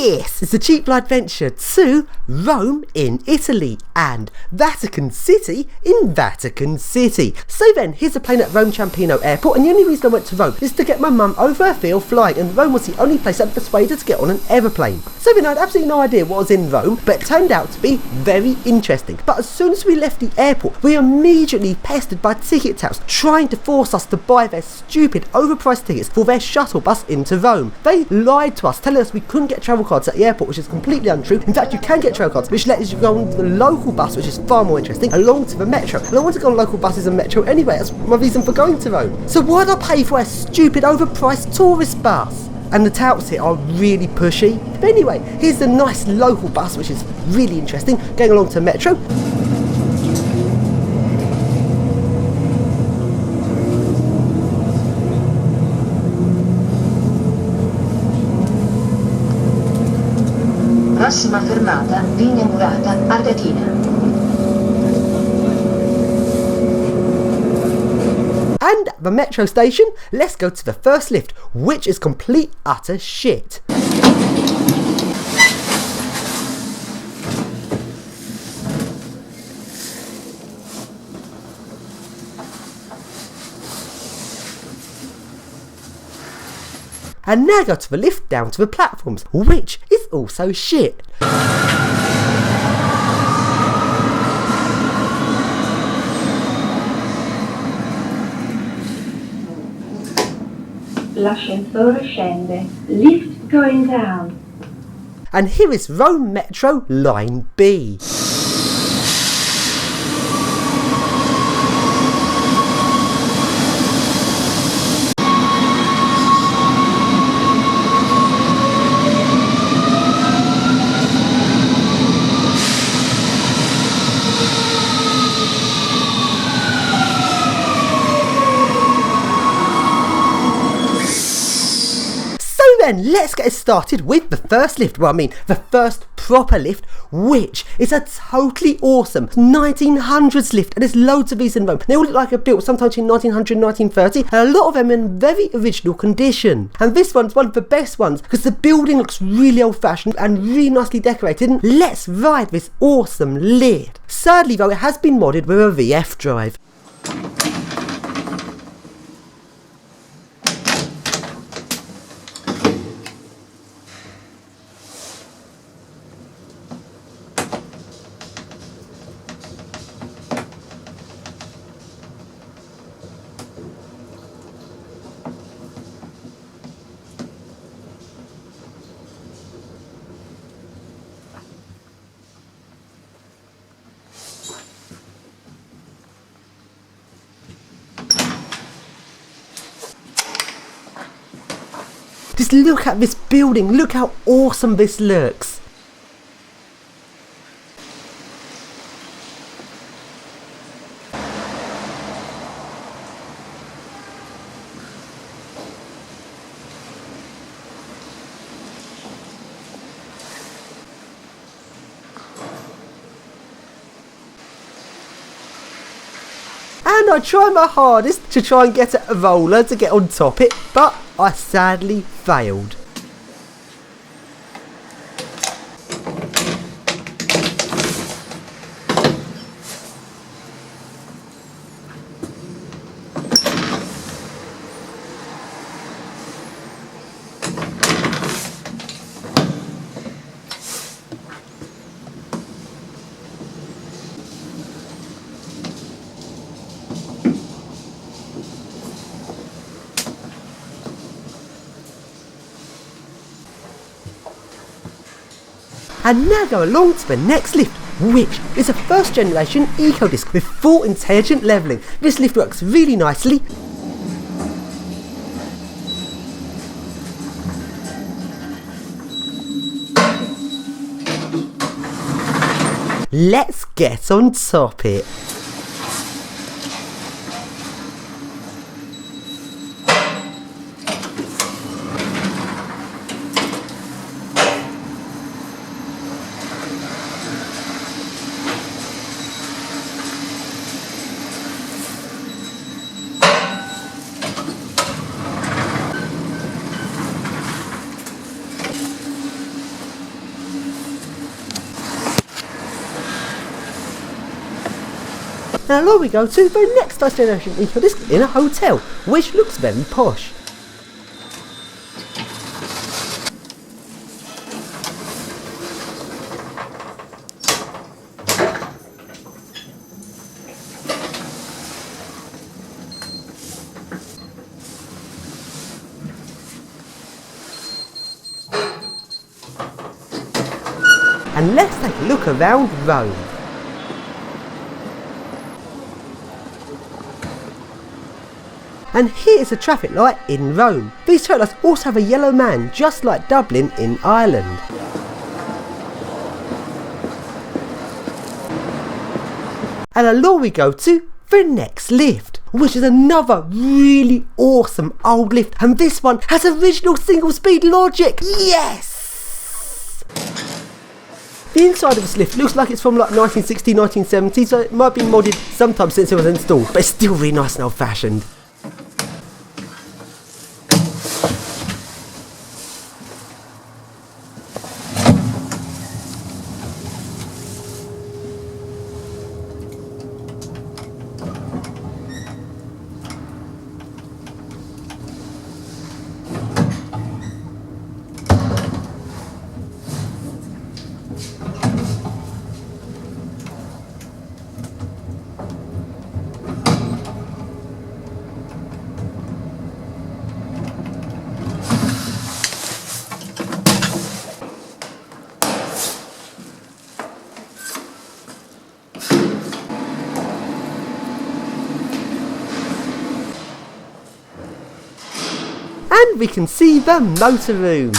This is a cheap adventure to Rome in Italy and Vatican City in Vatican City. So then, here's a plane at Rome Ciampino Airport, and the only reason I went to Rome is to get my mum over her field flying, and Rome was the only place I'd persuade her to get on an aeroplane. So then I had absolutely no idea what was in Rome, but it turned out to be very interesting. But as soon as we left the airport, we were immediately pestered by ticket touts trying to force us to buy their stupid overpriced tickets for their shuttle bus into Rome. They lied to us, telling us we couldn't get travel cards at the airport, which is completely untrue. In fact, you can get travel cards, which lets you go on the local bus, which is far more interesting, along to the metro. And I want to go on local buses and metro anyway. That's my reason for going to Rome. So why'd I pay for a stupid overpriced tourist bus? And the touts here are really pushy. But anyway, here's the nice local bus, which is really interesting, going along to metro. Prossima fermata, linea murata, Ardetina. And at the metro station, let's go to the first lift, which is complete utter shit. And now go to the lift down to the platforms, which is also shit. L'ascensore scende. Lift going down. And here is Rome Metro Line B. Then let's get started with the first lift. Well, I mean, the first proper lift, which is a totally awesome 1900s lift, and there's loads of these in Rome. They all look like they're built sometime between 1900 and 1930, and a lot of them in very original condition. And this one's one of the best ones because the building looks really old-fashioned and really nicely decorated. And let's ride this awesome lift. Sadly, though, it has been modded with a VF drive. Just look at this building, look how awesome this looks. And I try my hardest to try and get a roller to get on top it, but I sadly failed. And now go along to the next lift, which is a first generation eco-disc with full intelligent levelling. This lift works really nicely. Let's get on top it. And along we go to the next destination in a hotel, which looks very posh. And let's take a look around Rome. And here is a traffic light in Rome. These traffic lights also have a yellow man, just like Dublin in Ireland. And along we go to the next lift, which is another really awesome old lift, and this one has original single speed logic. Yes! The inside of this lift looks like it's from like 1960, 1970, so it might be modded sometime since it was installed, but it's still really nice and old fashioned. And we can see the motor room.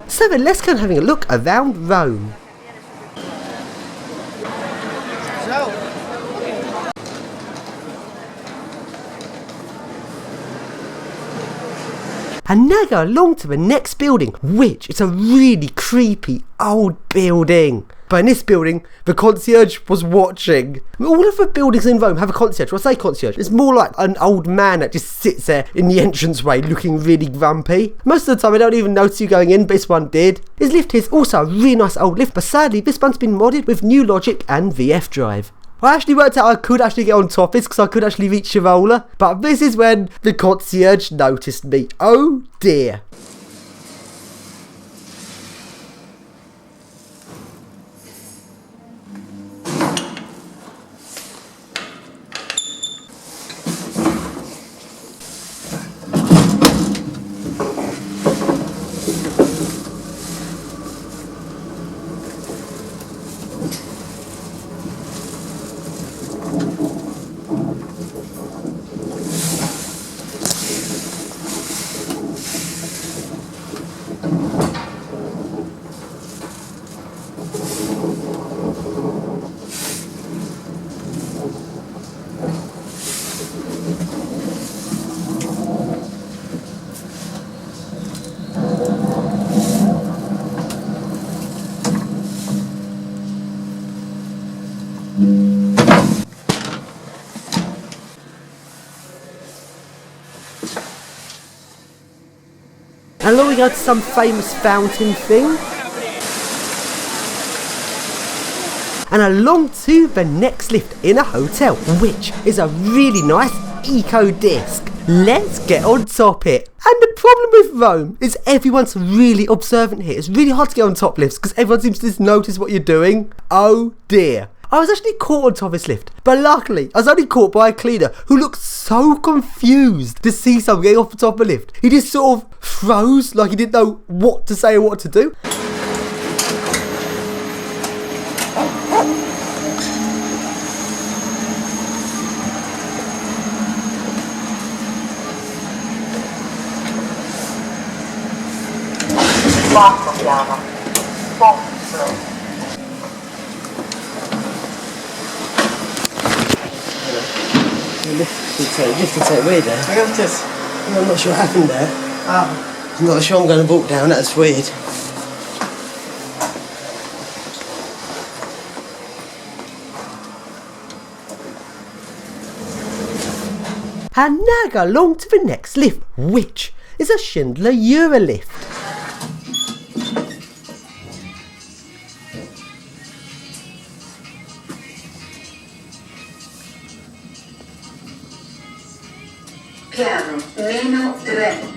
So then let's go and having a look around Rome. And now go along to the next building, which is a really creepy old building. But in this building, the concierge was watching. All of the buildings in Rome have a concierge. When I say concierge, it's more like an old man that just sits there in the entranceway looking really grumpy. Most of the time I don't even notice you going in, but this one did. This lift here is also a really nice old lift, but sadly this one's been modded with new logic and VF drive. I actually worked out I could actually get on top of this because I could actually reach the roller, but this is when the concierge noticed me. Oh dear. And then we go to some famous fountain thing. and along to the next lift in a hotel, which is a really nice eco disc. Let's get on top it. And the problem with Rome is everyone's really observant here. It's really hard to get on top lifts because everyone seems to just notice what you're doing. Oh dear. I was actually caught on top of this lift, but luckily I was only caught by a cleaner who looked so confused to see someone getting off the top of a lift. He just sort of froze, like he didn't know what to say or what to do. Quarto piano. Pozzo. Lift to take me there. I'm not sure what happened there. I'm not sure I'm going to walk down, that's weird. And now go along to the next lift, which is a Schindler Eurolift. Piano meno 3.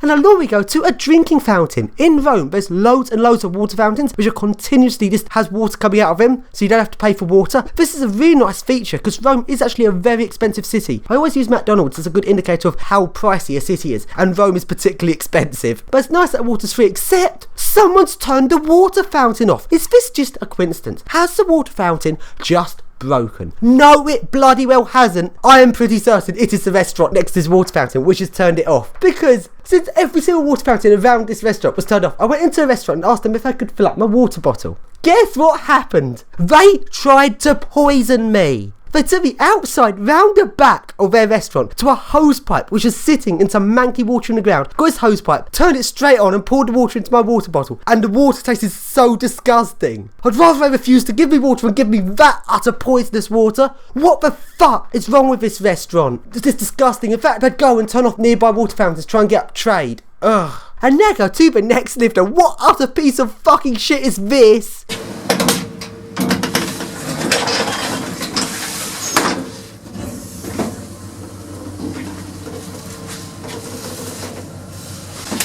And along we go to a drinking fountain. In Rome, there's loads and loads of water fountains, which are continuously just has water coming out of them, so you don't have to pay for water. This is a really nice feature, because Rome is actually a very expensive city. I always use McDonald's as a good indicator of how pricey a city is, and Rome is particularly expensive. But it's nice that water's free, except someone's turned the water fountain off. Is this just a coincidence? Has the water fountain just broken? No, it bloody well hasn't. I am pretty certain it is the restaurant next to this water fountain which has turned it off, because since every single water fountain around this restaurant was turned off, I went into a restaurant and asked them if I could fill up my water bottle. Guess what happened? They tried to poison me. They took me outside, round the back of their restaurant, to a hose pipe which was sitting in some manky water in the ground. Got this hose pipe, turned it straight on and poured the water into my water bottle, and the water tasted so disgusting. I'd rather they refuse to give me water than give me that utter poisonous water. What the fuck is wrong with this restaurant? It's just disgusting. In fact, I'd go and turn off nearby water fountains to try and get up trade. Ugh. And now go to the next lift, and what utter piece of fucking shit is this?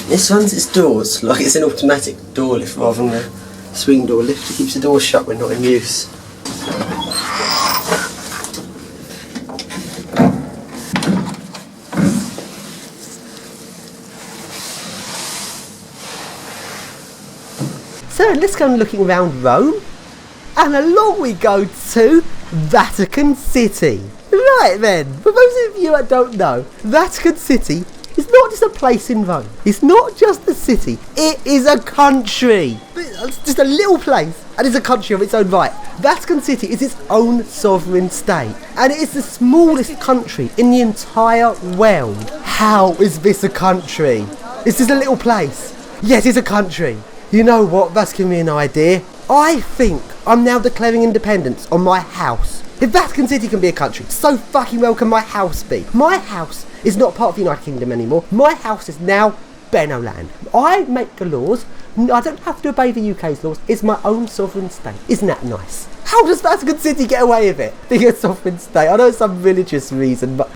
This one's its doors, like it's an automatic door lift rather than a swing door lift. It keeps the doors shut when not in use. So let's go looking around Rome, and along we go to Vatican City. Right then, for those of you that don't know, Vatican City is not just a place in Rome. It's not just a city. It is a country. It's just a little place, and it's a country of its own right. Vatican City is its own sovereign state, and it is the smallest country in the entire world. How is this a country? Is this a little place? Yes, it's a country. You know what? That's giving me an idea. I think I'm now declaring independence on my house. If Vatican City can be a country, so fucking well can my house be. My house is not part of the United Kingdom anymore. My house is now Benoland. I make the laws. I don't have to obey the UK's laws. It's my own sovereign state. Isn't that nice? How does Vatican City get away with it? Being a sovereign state. I know it's some religious reason, but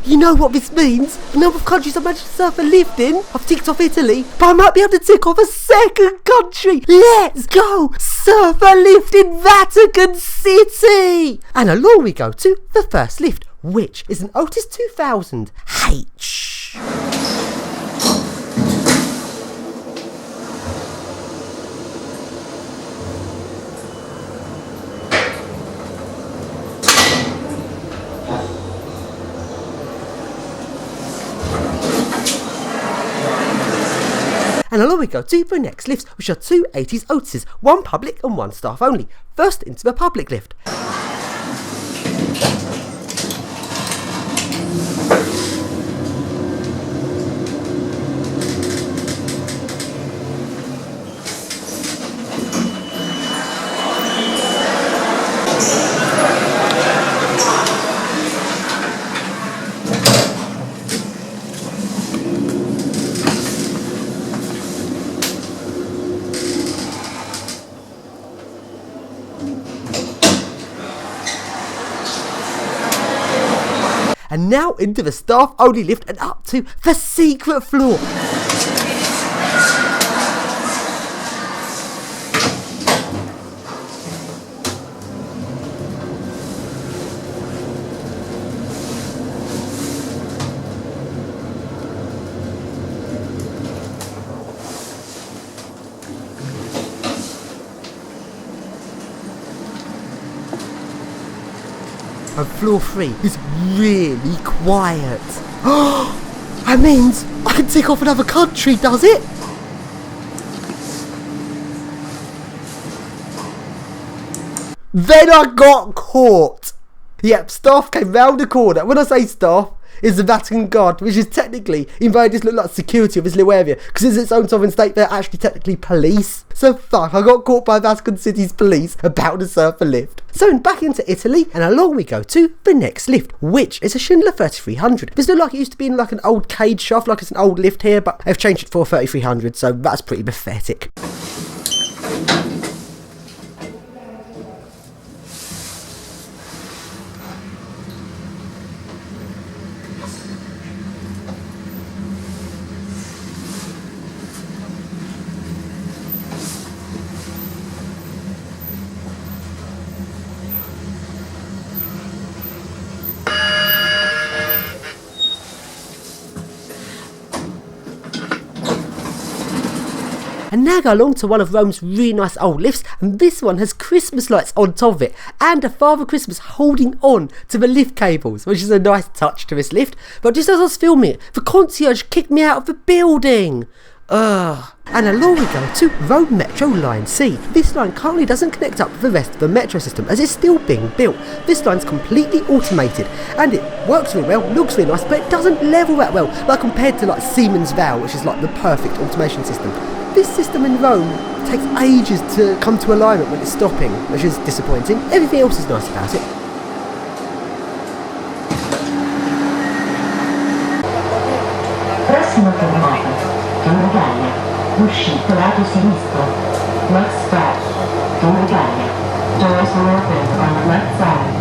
you know what this means? The number of countries I managed to surf and lived in. I've ticked off Italy, but I might be able to tick off a second country. Let's go surf and lift in Vatican City. And along we go to the first lift, which is an Otis 2000 H. And along we go to the next lifts, which are two 80s Otises, one public and one staff only. First into the public lift. and now into the staff-only lift and up to the secret floor. And floor 3 is really quiet. That means I can tick off another country, does it? Then I got caught. Yep, staff came round the corner. When I say staff, it's the Vatican Guard, which is technically, even though it just look like security of this little area, because it's its own sovereign state, they're actually technically police. So fuck, I got caught by Vatican City's police about to surf a lift. So back into Italy, and along we go to the next lift, which is a Schindler 3300. This looks like it used to be in like an old cage shaft, like it's an old lift here, but they've changed it for a 3300, so that's pretty pathetic. And now go along to one of Rome's really nice old lifts, and this one has Christmas lights on top of it, and a Father Christmas holding on to the lift cables, which is a nice touch to this lift. But just as I was filming it, the concierge kicked me out of the building. Ugh. And along we go to Rome Metro Line C. This line currently doesn't connect up with the rest of the metro system as it's still being built. This line's completely automated and it works really well, looks really nice, but it doesn't level that well, like compared to like Siemens Val, which is like the perfect automation system. This system in Rome takes ages to come to alignment when it's stopping, which is disappointing. Everything else is nice about it. Prossima fermata, Torre Gallia, uscita lato sinistro. Next stop, Torre Gallia. Doors will open on the left side.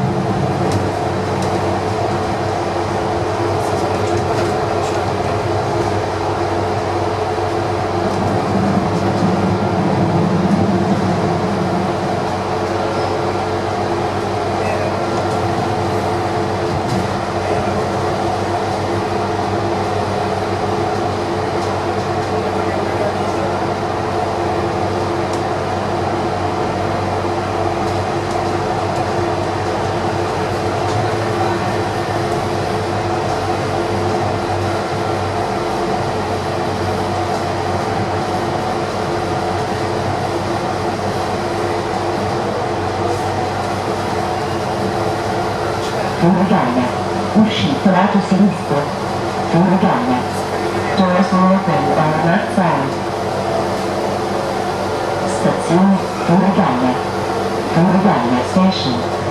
Torre Gallia, uscita lato sinistro. Torre Gallia. Doors will open on the left side. Stazione Torre Gallia. Torre Gallia Station.